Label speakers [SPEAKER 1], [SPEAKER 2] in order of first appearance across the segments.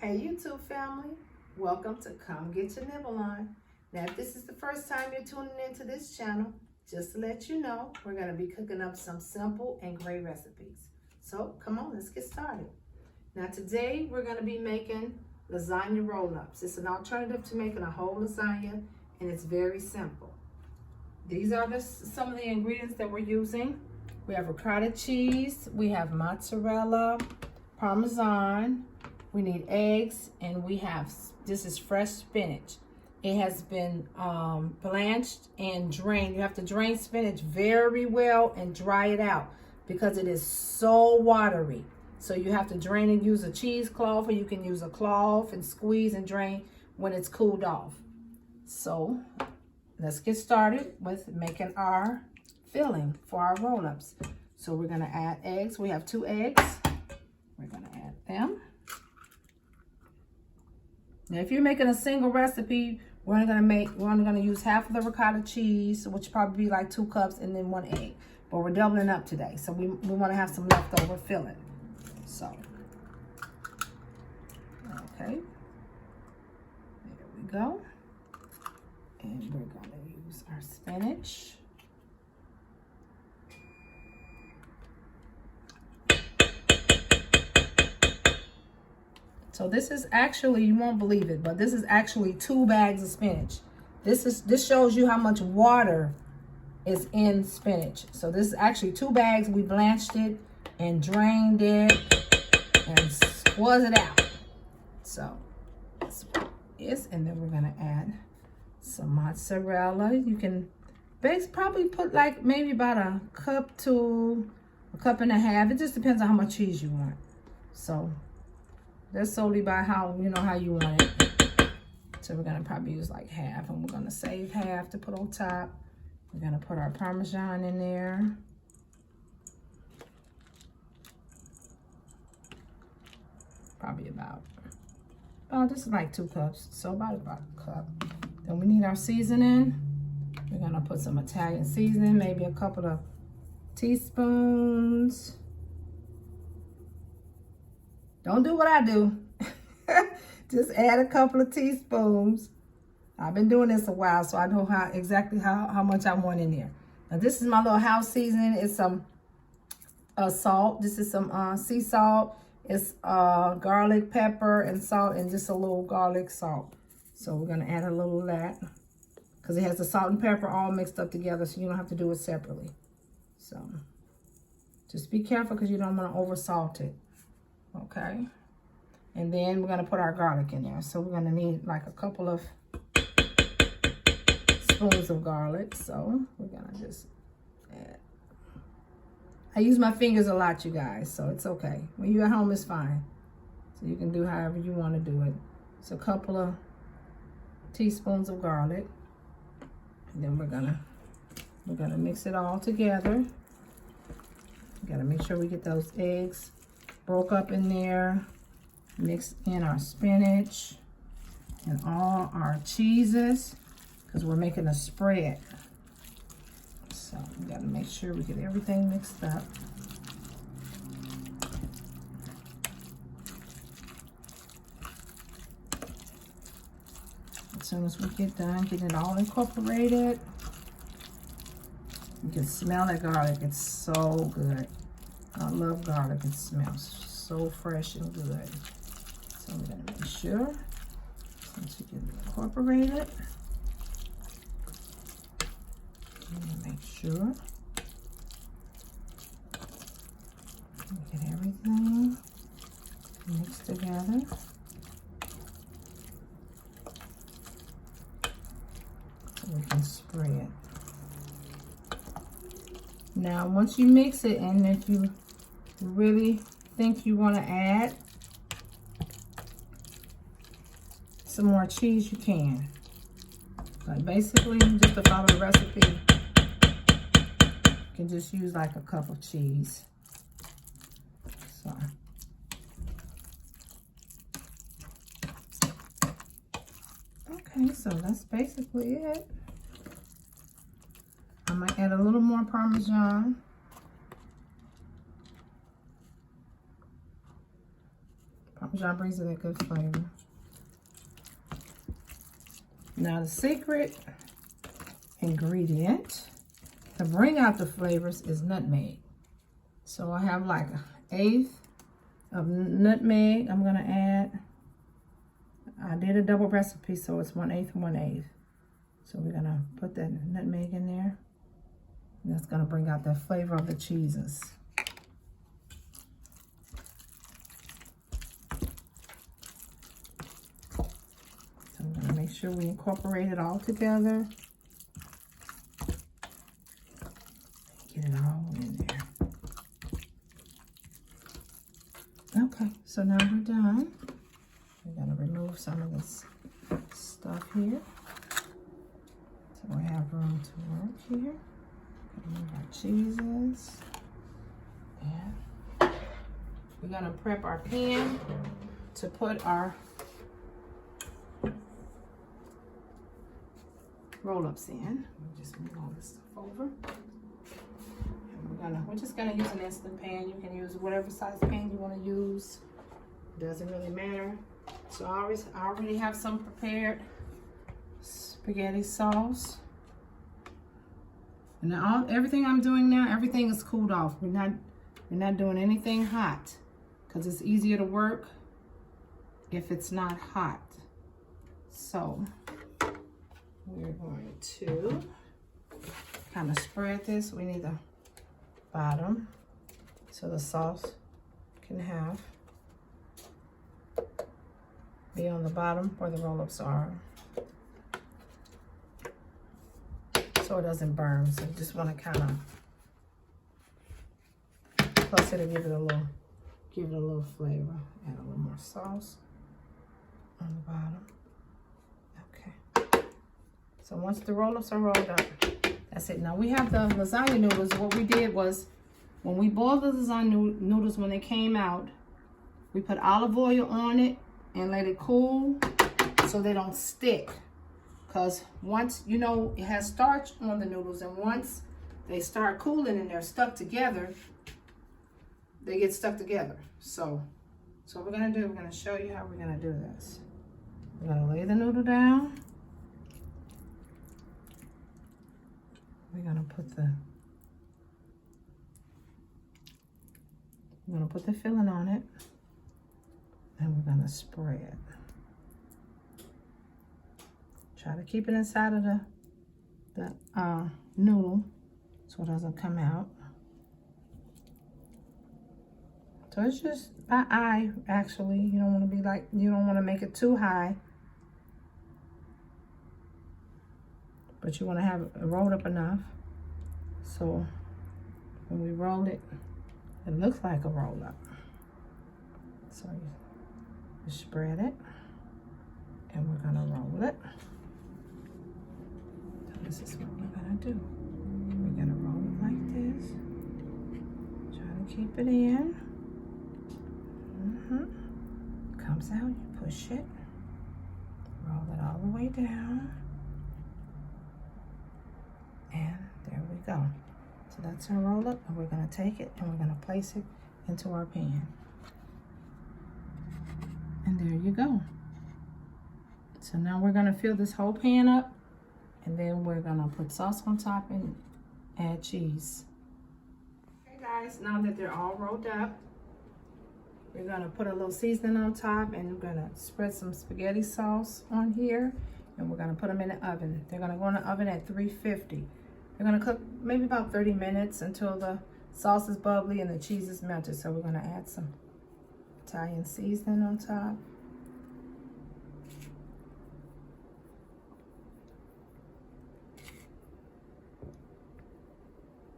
[SPEAKER 1] Hey YouTube family, welcome to Come Get Your Nibble On. Now if this is the first time you're tuning into this channel, just to let you know, we're going to be cooking up some simple and great recipes. So come on, let's get started. Now today we're going to be making lasagna roll ups. It's an alternative to making a whole lasagna and it's very simple. These are some of the ingredients that we're using. We have ricotta cheese, we have mozzarella, Parmesan, we need eggs, and we have, this is fresh spinach. It has been blanched and drained. You have to drain spinach very well and dry it out because it is so watery. So you have to drain and use a cheesecloth, or you can use a cloth and squeeze and drain when it's cooled off. So let's get started with making our filling for our roll-ups. So we're gonna add eggs. We have 2 eggs. We're gonna add them. Now, if you're making a single recipe, we're only gonna use half of the ricotta cheese, which probably be like 2 cups, and then 1 egg. But we're doubling up today, so we want to have some leftover filling. So, okay, there we go. And we're gonna use our spinach. So this is actually, you won't believe it, but this is actually 2 bags of spinach. This shows you how much water is in spinach. So this is actually 2 bags. We blanched it and drained it and squeezed it out. So that's what it is. And then we're gonna add some mozzarella. You can probably put like maybe about a cup to a cup and a half. It just depends on how much cheese you want. So that's solely by how you want it. So we're gonna probably use like half, and we're gonna save half to put on top. We're gonna put our Parmesan in there. Probably about this is like 2 cups, so about a cup. Then we need our seasoning. We're gonna put some Italian seasoning, maybe a couple of teaspoons. Don't do what I do. Just add a couple of teaspoons. I've been doing this a while, so I know exactly how much I want in there. Now this is my little house seasoning. It's some salt. This is some sea salt. It's garlic, pepper, and salt, and just a little garlic salt. So we're gonna add a little of that because it has the salt and pepper all mixed up together, so you don't have to do it separately. So just be careful because you don't want to over salt it. Okay, and then we're gonna put our garlic in there. So we're gonna need like a couple of spoons of garlic. So we're gonna just add. I use my fingers a lot, you guys, so it's okay. When you're at home, it's fine. So you can do however you want to do it. So a couple of teaspoons of garlic, and then we're gonna mix it all together. We gotta make sure we get those eggs broke up in there, mix in our spinach and all our cheeses because we're making a spread. So we got to make sure we get everything mixed up. As soon as we get done, get it all incorporated, you can smell that garlic. It's so good. I love garlic. It smells so fresh and good. So we're going to make sure once you get it incorporated, make sure we get everything mixed together. So we can spread. Now, once you mix it, and if you really think you want to add some more cheese, you can. But basically, just to follow the recipe, you can just use like a cup of cheese. So. Okay, so that's basically it. I might add a little more Parmesan. Parmesan brings it a good flavor. Now the secret ingredient to bring out the flavors is nutmeg. So I have like 1/8 of nutmeg I'm gonna add. I did a double recipe, so it's 1/8 and 1/8. So we're gonna put that nutmeg in there. And that's gonna bring out the flavor of the cheeses. So I'm gonna make sure we incorporate it all together. Get it all in there. Okay, so now we're done. We're gonna remove some of this stuff here. So we have room to work here. Remove our cheeses. And we're gonna prep our pan to put our roll-ups in. We'll just move all this stuff over. And we're just gonna use an instant pan. You can use whatever size pan you want to use. Doesn't really matter. So I already have some prepared spaghetti sauce. And now everything I'm doing now, everything is cooled off. We're not doing anything hot because it's easier to work if it's not hot. So we're going to kind of spread this. We need the bottom so the sauce can be on the bottom where the roll-ups are, so it doesn't burn. So you just want to kind of, plus it'll give it a little flavor. Add a little more sauce on the bottom. Okay. So once the roll-ups are rolled up, that's it. Now we have the lasagna noodles. What we did was, when we boiled the lasagna noodles, when they came out, we put olive oil on it and let it cool so they don't stick. Because once, you know, it has starch on the noodles, and once they start cooling and they're stuck together, they get stuck together. So what we're gonna do, we're gonna show you how we're gonna do this. We're gonna lay the noodle down. We're gonna put the filling on it, and we're gonna spread. Try to keep it inside of the noodle so it doesn't come out. So it's just by eye, actually. You don't want to make it too high, but you want to have it rolled up enough so when we roll it, it looks like a roll up. So you spread it, and we're gonna roll it. So this is what we're gonna do. We're gonna roll it like this. Try to keep it in. Comes out, you push it. Roll it all the way down. And there we go. So that's our roll up, and we're gonna take it and we're gonna place it into our pan. And there you go. So now we're gonna fill this whole pan up, and then we're gonna put sauce on top and add cheese. Okay guys, now that they're all rolled up, we're gonna put a little seasoning on top, and we're gonna spread some spaghetti sauce on here, and we're gonna put them in the oven. They're gonna go in the oven at 350. They're gonna cook maybe about 30 minutes until the sauce is bubbly and the cheese is melted. So we're gonna add some Italian seasoning on top.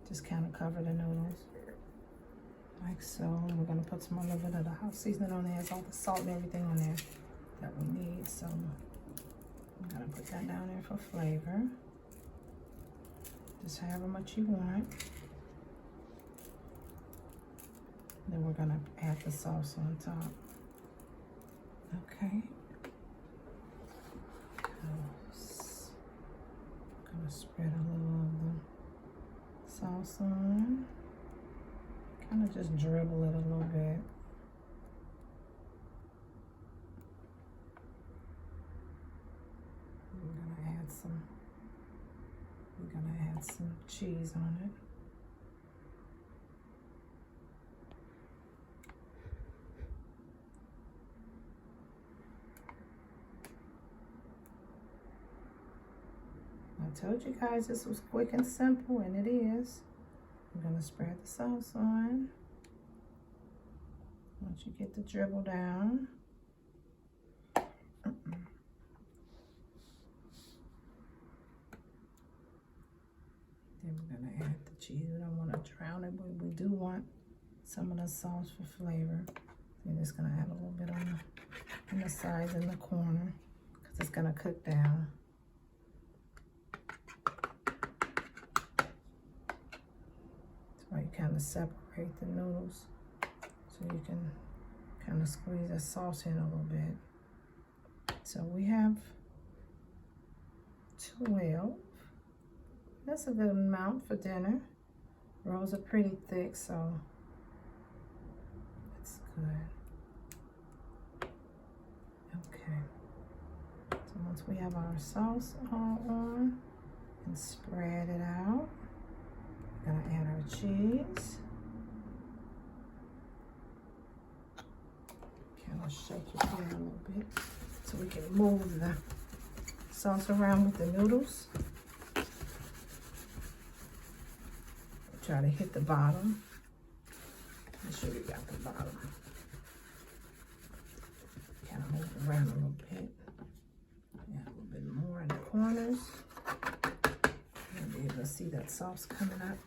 [SPEAKER 1] Just kind of cover the noodles like so. And we're gonna put some little bit of the house seasoning on there. It's all the salt and everything on there that we need. So I'm gonna put that down there for flavor. Just however much you want. Then we're gonna add the sauce on top. Okay. Gonna spread a little of the sauce on. Kind of just dribble it a little bit. some cheese on it. I told you guys this was quick and simple, and it is. I'm gonna spread the sauce on. Once you get the dribble down. Then we're gonna add the cheese. We don't want to drown it, but we do want some of the sauce for flavor. We're just gonna add a little bit on the sides and the corner, because it's gonna cook down. That's why you kind of separate the noodles, so you can kind of squeeze the sauce in a little bit. So we have 12. That's a good amount for dinner. Rolls are pretty thick, so it's good. Okay. So once we have our sauce all on and spread it out, we're gonna add our cheese. Kind of shake it down a little bit so we can move the sauce around with the noodles. Try to hit the bottom. Make sure we got the bottom. Kind of move it around a little bit. Yeah, a little bit more in the corners. You'll be able to see that sauce coming up.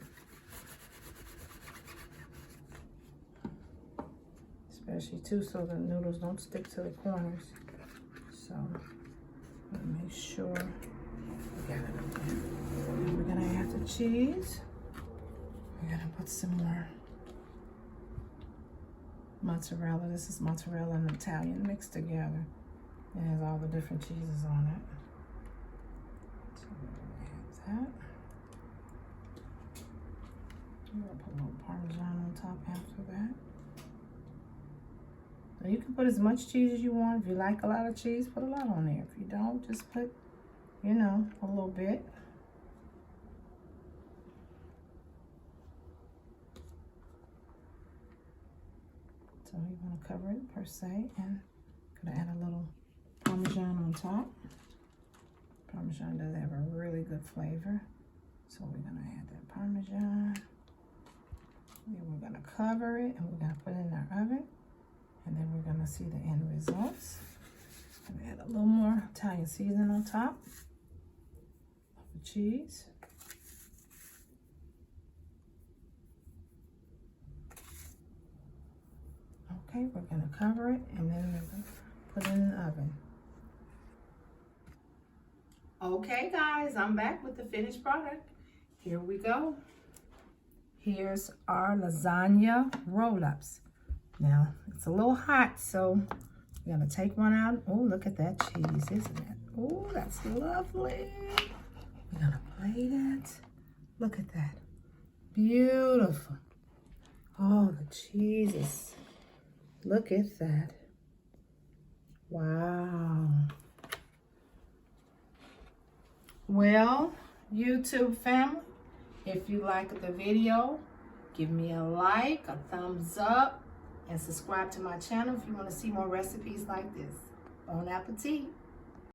[SPEAKER 1] Especially too, so the noodles don't stick to the corners. So, I'm gonna make sure we got it up there. And we're gonna add the cheese. We're gonna put some more mozzarella. This is mozzarella and Italian mixed together. It has all the different cheeses on it. So we're gonna add that. I'm gonna put a little Parmesan on top after that. So you can put as much cheese as you want. If you like a lot of cheese, put a lot on there. If you don't, just put, you know, a little bit. So you want to cover it per se, and gonna add a little Parmesan on top. Parmesan does have a really good flavor, so we're gonna add that Parmesan. Then we're gonna cover it, and we're gonna put it in our oven, and then we're gonna see the end results. Gonna add a little more Italian seasoning on top of the cheese. Okay, we're gonna cover it, and then we're gonna put it in the oven. Okay guys, I'm back with the finished product. Here we go. Here's our lasagna roll ups. Now, it's a little hot, so we're gonna take one out. Oh, look at that cheese, isn't it? Oh, that's lovely. We're gonna plate it. Look at that. Beautiful. Oh, the cheese is... Look at that. Wow. Well, YouTube family, if you liked the video, give me a like, a thumbs up, and subscribe to my channel if you want to see more recipes like this. Bon appetit.